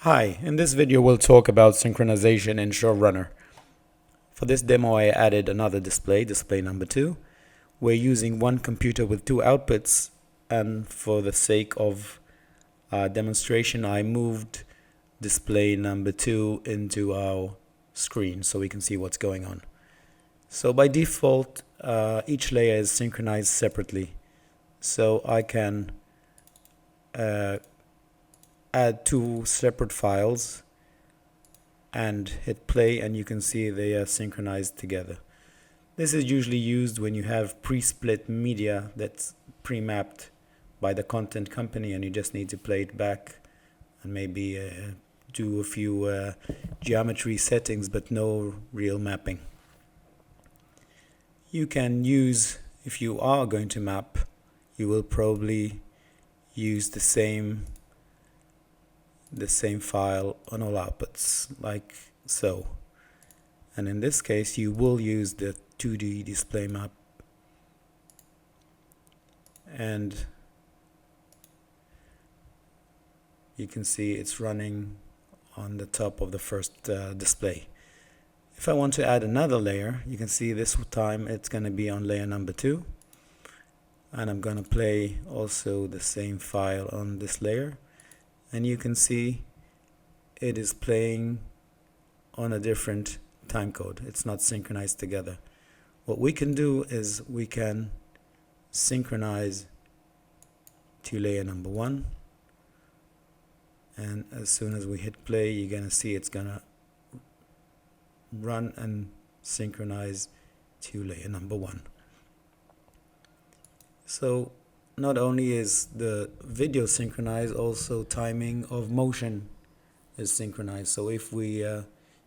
Hi, in this video we'll talk about synchronization in ShowRunner. For this demo I added another display number 2. We're using one computer with two outputs, and for the sake of demonstration I moved display number 2 into our screen so we can see what's going on. So by default each layer is synchronized separately, so I can add two separate files and hit play, and you can see they are synchronized together. This is usually used when you have pre-split media that's pre-mapped by the content company and you just need to play it back and maybe do a few geometry settings but no real mapping. You can use, if you are going to map, you will probably use the same file on all outputs, like so. And in this case you will use the 2D display map, and you can see it's running on the top of the first display. If I want to add another layer, you can see this time it's going to be on layer number 2, and I'm going to play also the same file on this layer, and you can see it is playing on a different timecode. It's not synchronized together. What we can do is we can synchronize to layer number 1, and as soon as we hit play you're gonna see it's gonna run and synchronize to layer number 1. So not only is the video synchronized, also timing of motion is synchronized. So if we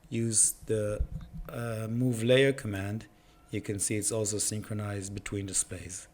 use the move layer command, you can see it's also synchronized between displays.